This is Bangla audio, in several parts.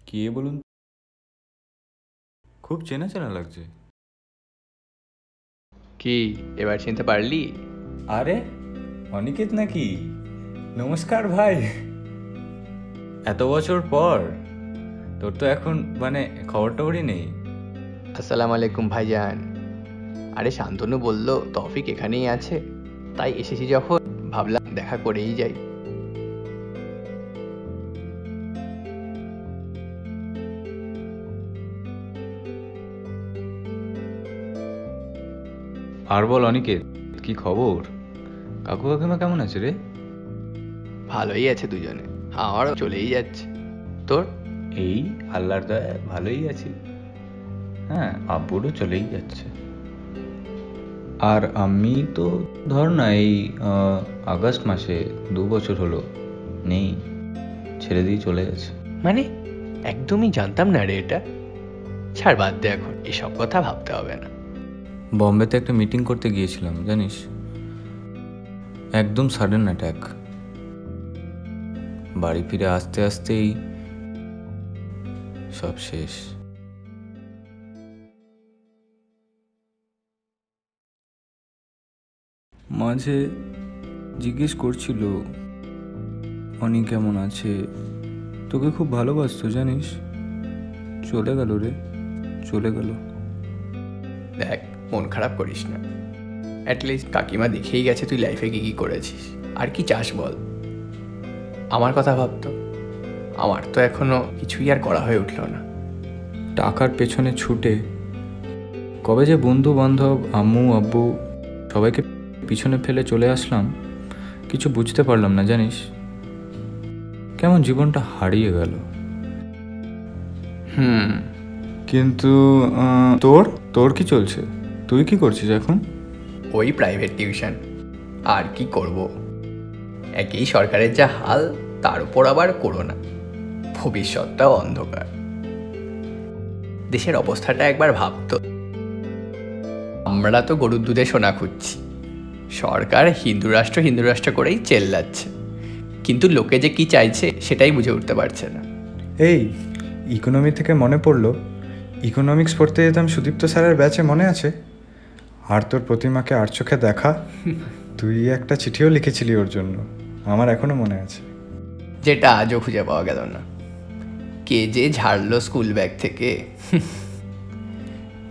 কে বলুন? খুব চেনা চেনা লাগছে। কি এবার চিনতে পারলি? আরে অনিকেত নাকি? নমস্কার ভাই। এত বছর পর তোর তো এখন খবর টবরই নেই। আসসালামু আলাইকুম ভাইজান। আরে শান্তনু বলল তৌফিক এখানেই আছে, তাই এসেছি যখন ভাবলাম দেখা করেই যাই। আর বল অনিকেত, কি খবর? কাকু কাকিমা কেমন আছে রে? ভালোই আছে দুজনে, আমারও চলেই যাচ্ছে। তোর? এই আল্লাহর দয়ায় ভালোই আছি। হ্যাঁ, আব্বুরও চলেই যাচ্ছে। আর আমি তো ধর না এই আগস্ট মাসে 2 বছর হলো নেই, ছেড়ে দিয়ে চলে গেছে। মানে একদমই জানতাম না রে এটা। ছাড়, বাদ দে, এখন এসব কথা ভাবতে হবে না। বম্বেতে একটা মিটিং করতে গিয়েছিলাম জানিস, একদম সাডেন অ্যাটাক। বাড়ি ফিরে আসতে আসতেই সব শেষ। মাঝে জিজ্ঞেস করছিল অনি কেমন আছে, তোকে খুব ভালোবাসতো জানিস, চলে গেল রে, চলে গেল। দেখ, মন খারাপ করিস না। অ্যাটলিস্ট কাকিমা দেখেই গেছে তুই লাইফে কি কি করেছিস। আর কি চাস বল? আমার কথা ভাবতো, আমার তো এখনো কিছুই আর করা হয়ে উঠলো না। টাকার পেছনে ছুটে কবে যে বন্ধু বান্ধব আম্মু আব্বু সবাইকে পিছনে ফেলে চলে আসলাম, কিছু বুঝতে পারলাম না জানিস, কেমন জীবনটা হারিয়ে গেল। কিন্তু তোর তোর কি চলছে? তুই কি করছিস এখন? ওই প্রাইভেট টিউশন, আর কি করব। একই সরকারের যা হাল, তার উপর আবার করোনা, ভবিষ্যৎটাও অন্ধকার। দেশের অবস্থাটা একবার ভাবতো। আমরা তো গরুর দুধে সোনা খুঁজছি, সরকার হিন্দু রাষ্ট্র করেই চেল্লাচ্ছে, কিন্তু লোকে যে কি চাইছে সেটাই বুঝে উঠতে পারছে না। এই ইকোনমি থেকে মনে পড়লো, ইকোনমিক্স পড়তে যেতাম সুদীপ্ত স্যারের ব্যাচে, মনে আছে? আর তোর প্রতিমাকে আর চোখে দেখা, তুই একটা চিঠিও লিখেছিলি ওর জন্য, আমার এখনো মনে আছে। যেটা আজও খুঁজে পাওয়া গেল না। কে যে ঝাড়লো স্কুল ব্যাগ থেকে।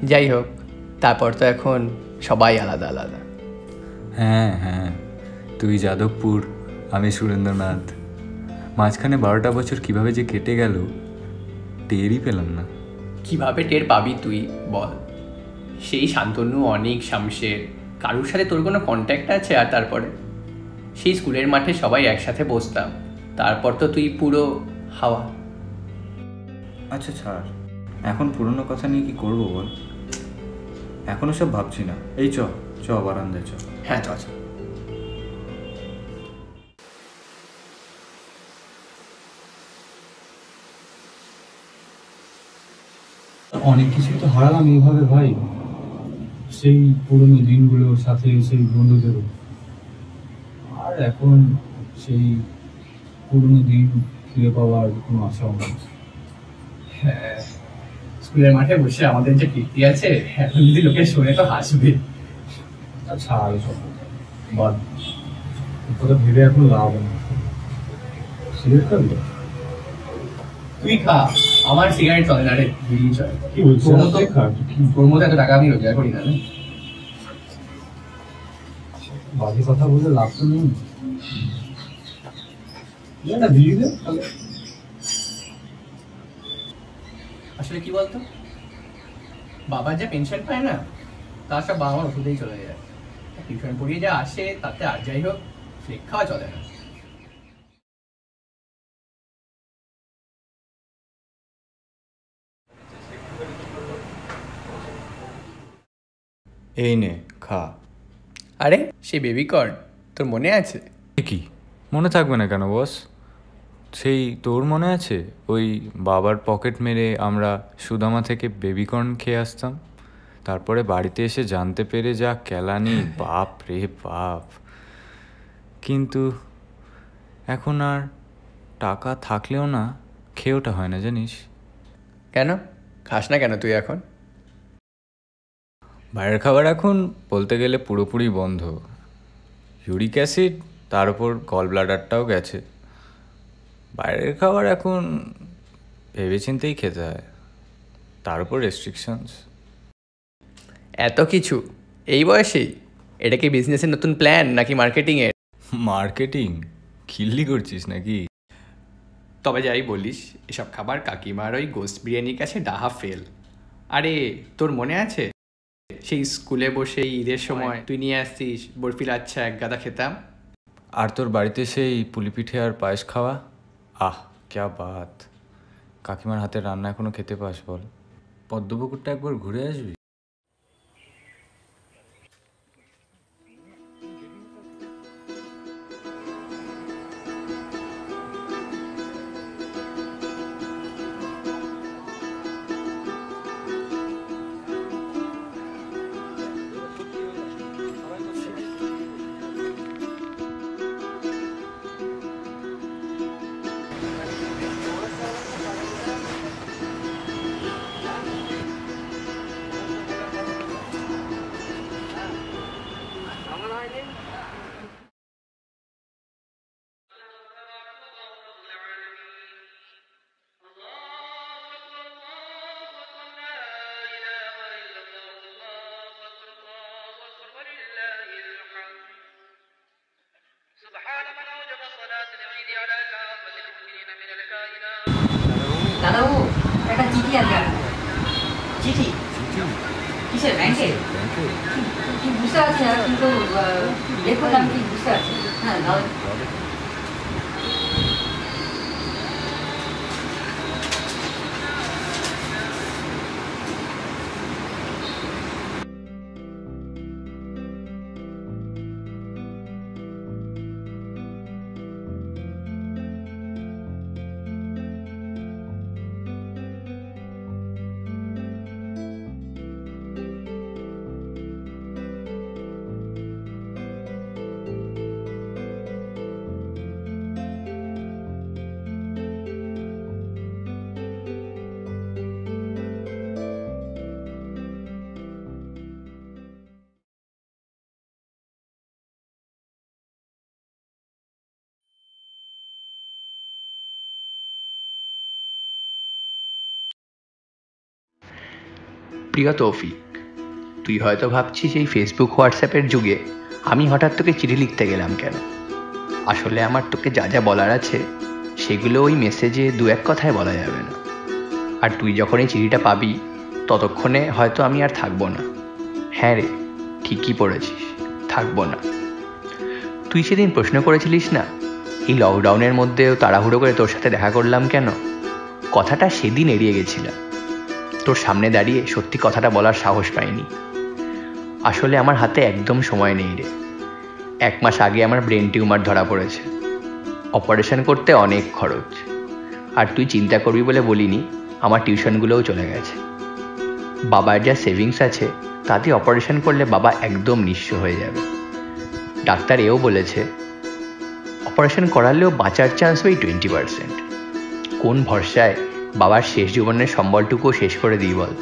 যাই হোক, তারপর তো এখন সবাই আলাদা আলাদা। হ্যাঁ হ্যাঁ, তুই যাদবপুর, আমি সুরেন্দ্রনাথ। মাঝখানে 12টা বছর কিভাবে যে কেটে গেল টেরই পেলাম না। কিভাবে টের পাবি তুই বল? সেই শান্তনু, অনিক, শামশের, কারুর সাথে তোর কোনো কন্ট্যাক্ট আছে? আর তারপরে সেই স্কুলের মাঠে সবাই একসাথে বসতাম, তারপর তো তুই পুরো হাওয়া। আচ্ছা ছাড়, এখন পুরনো কথা নিয়ে কি করবো বল, এখনো সব ভাবছি না। এই চ চ বারান্দায় চ। হ্যাঁ, চ চ। অনেক কিছুই তো হারালাম এইভাবে ভাই, সেই পুরনো দিনগুলোর সাথে সেই বন্ধুদেরও। আর এখন সেই পুরনো দিন ফিরে পাওয়ার কোনো আশাও নেই। হ্যাঁ, স্কুলের মাঠে বসে আমাদের যে কীর্তি আছে, এখন যদি লোকে শুনে তো হাসবে। আচ্ছা, আর সব বাদ, কথা ভেবে এখন লাভ নেই। সিগারেট খাবি? তুই খা, আমার সিগারেট চলে না রে, বিড়ি চলে। কি বলছিস? তোর মধ্যে এত টাকা আমি রোজগার করি না। বাজে কথা বলে লাভ তো নেই। না দিয়ে দে। আসলে কি বলতো, বাবার যে পেনশন পায় না, তার সব বাবা আমার ওষুধেই চলে যায়। টিউশন পড়িয়ে যা আসে তাতে আর যাই হোক ফ্লেক খাওয়া চলে না। এই নে খা। আরে সেই বেবি কর্ন, তোর মনে আছে? কি মনে থাকবে না কেন বস? সেই তোর মনে আছে ওই বাবার পকেট মেরে আমরা সুদামা থেকে বেবিকর্ন খেয়ে আসতাম, তারপরে বাড়িতে এসে জানতে পেরে যা কেলানি, বাপ রে বাপ। কিন্তু এখন আর টাকা থাকলেও না খেয়েওটা হয় না জানিস। কেন খাস না কেন তুই এখন? বাইরের খাবার এখন বলতে গেলে পুরোপুরি বন্ধ। ইউরিক অ্যাসিড, তার উপর গল ব্লাডারটাও গেছে। বাইরের খাবার এখন ভেবেচিন্তেই খেতে হয়, তার উপর রেস্ট্রিকশনস। এত কিছু এই বয়সেই? এটা কি বিজনেসের নতুন প্ল্যান নাকি মার্কেটিংয়ের? মার্কেটিং? খিল্লি করছিস নাকি? তবে যাই বলিস, এসব খাবার কাকিমার ওই গোস্ত বিরিয়ানির কাছে ডাহা ফেল। আরে তোর মনে আছে সেই স্কুলে বসে ঈদের সময় তুই নিয়ে আসতিস বরফি লাচ্ছা এক গাদা খেতাম? আর তোর বাড়িতে সেই পুলি পিঠে আর পায়েস খাওয়া, আহ ক্যা বাত! কাকিমার হাতের রান্না এখনো খেতে পাস বল? পদ্মপুকুরটা একবার ঘুরে আসবি। দাদাবাবু একটা চিঠি আছে। চিঠি? কিসের? ব্যাংকে? কি বুঝতে পারছি না, কিন্তু দেখুন আমি কি বুঝতে পারছি। হ্যাঁ দাদা। প্রিয় তৌফিক, তুই হয়তো ভাবছিস এই ফেসবুক হোয়াটসঅ্যাপের যুগে আমি হঠাৎ তোকে চিঠি লিখতে গেলাম কেন। আসলে আমার তোকে যা যা বলার আছে সেগুলো ওই মেসেজে দু এক কথায় বলা যাবে না। আর তুই যখন এই চিঠিটা পাবি ততক্ষণে হয়তো আমি আর থাকবো না। হ্যাঁ রে, ঠিকই পড়েছিস, থাকবো না। তুই সেদিন প্রশ্ন করেছিলিস না এই লকডাউনের মধ্যেও তাড়াহুড়ো করে তোর সাথে দেখা করলাম কেন? কথাটা সেদিন এড়িয়ে গেছিলাম। তোর সামনে দাঁড়িয়ে সত্যি কথাটা বলার সাহস পাইনি। আসলে আমার হাতে একদম সময় নেই রে। 1 মাস আগে আমার ব্রেন টিউমার ধরা পড়েছে। অপারেশন করতে অনেক খরচ। আর তুই চিন্তা করবি বলে বলিনি, আমার টিউশনগুলোও চলে গেছে। বাবার যা সেভিংস আছে তাতে অপারেশন করলে বাবা একদম নিঃস্ব হয়ে যাবে। ডাক্তার এও বলেছে অপারেশন করালেও বাঁচার চান্স ওই 20%। কোন ভরসায় বাবার শেষ জীবনের সম্বলটুকুও শেষ করে দিই বল?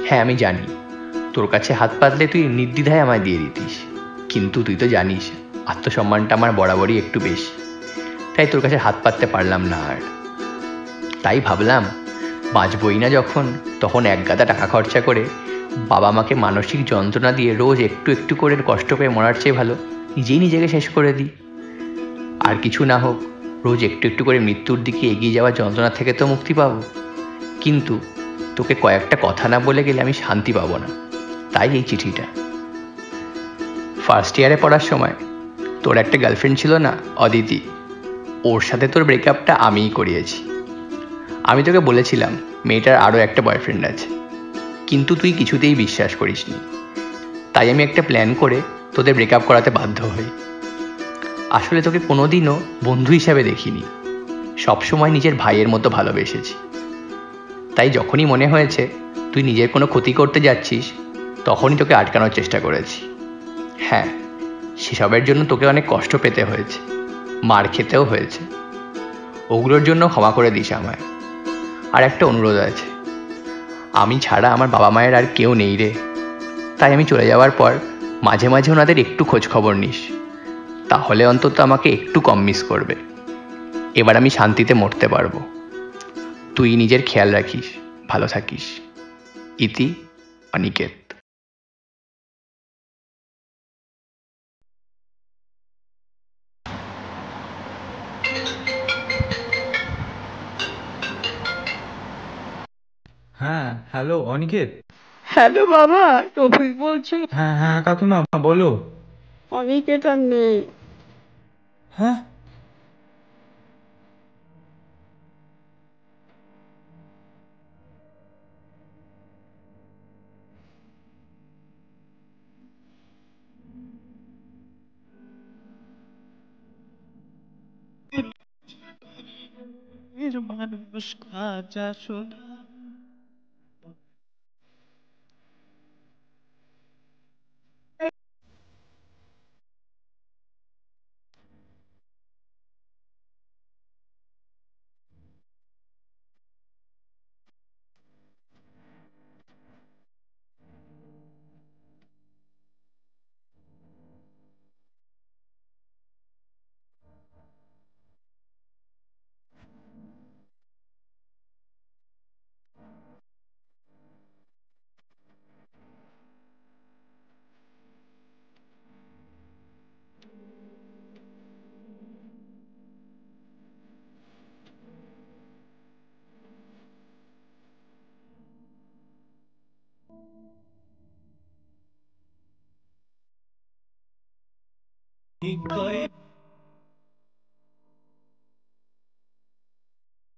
হ্যাঁ আমি জানি তোর কাছে হাত পাতলে তুই নির্দ্বিধায় আমায় দিয়ে দিতিস, কিন্তু তুই তো জানিস আত্মসম্মানটা আমার বরাবরই একটু বেশি। তাই তোর কাছে হাত পাততে পারলাম না। আর তাই ভাবলাম বাঁচবই না যখন, তখন 1 গাদা টাকা খরচা করে বাবা মাকে মানসিক যন্ত্রণা দিয়ে রোজ একটু একটু করে কষ্ট পেয়ে মরার চেয়ে ভালো নিজেই নিজেকে শেষ করে দিই। আর কিছু না হোক, রোজ একটু একটু করে মৃত্যুর দিকে এগিয়ে যাওয়া যন্ত্রণা থেকে তো মুক্তি পাবো। কিন্তু তোকে কয়েকটা কথা না বলে গেলে আমি শান্তি পাবো না। তাই এই চিঠিটা। ফার্স্ট ইয়ারে পড়ার সময় তোর একটা গার্লফ্রেন্ড ছিল না, অদিতি? ওর সাথে তোর ব্রেকআপটা আমিই করিয়েছি। আমি তোকে বলেছিলাম মেয়েটার আরও একটা বয়ফ্রেন্ড আছে, কিন্তু তুই কিছুতেই বিশ্বাস করিসনি। তাই আমি একটা প্ল্যান করে তোদের ব্রেকআপ করাতে বাধ্য হই। আসলে তোকে কোনোদিনও বন্ধু হিসাবে দেখিনি, সবসময় নিজের ভাইয়ের মতো ভালোবেসেছি। তাই যখনই মনে হয়েছে তুই নিজের কোনো ক্ষতি করতে যাচ্ছিস তখনই তোকে আটকানোর চেষ্টা করেছি। হ্যাঁ, সেসবের জন্য তোকে অনেক কষ্ট পেতে হয়েছে, মার খেতেও হয়েছে। ওগুলোর জন্য ক্ষমা করে দিস আমায়। আর একটা অনুরোধ আছে, আমি ছাড়া আমার বাবা মায়ের আর কেউ নেই রে। তাই আমি চলে যাওয়ার পর মাঝে মাঝে ওনাদের একটু খোঁজ খবর নিস, তাহলে অন্তত আমাকে একটু কম মিস করবে। এবার আমি শান্তিতে মরতে পারবো। তুই নিজের খেয়াল রাখিস, ভালো থাকিস। ইতি, অনিকেত। হ্যাঁ, হ্যালো অনিকেত। হ্যালো বাবা, টপিক বলছি। হ্যাঁ হ্যাঁ কাকিমা বলো। অনিকেত আর নেই। হ্যাঁ, মানুষ কাজা শোনা। He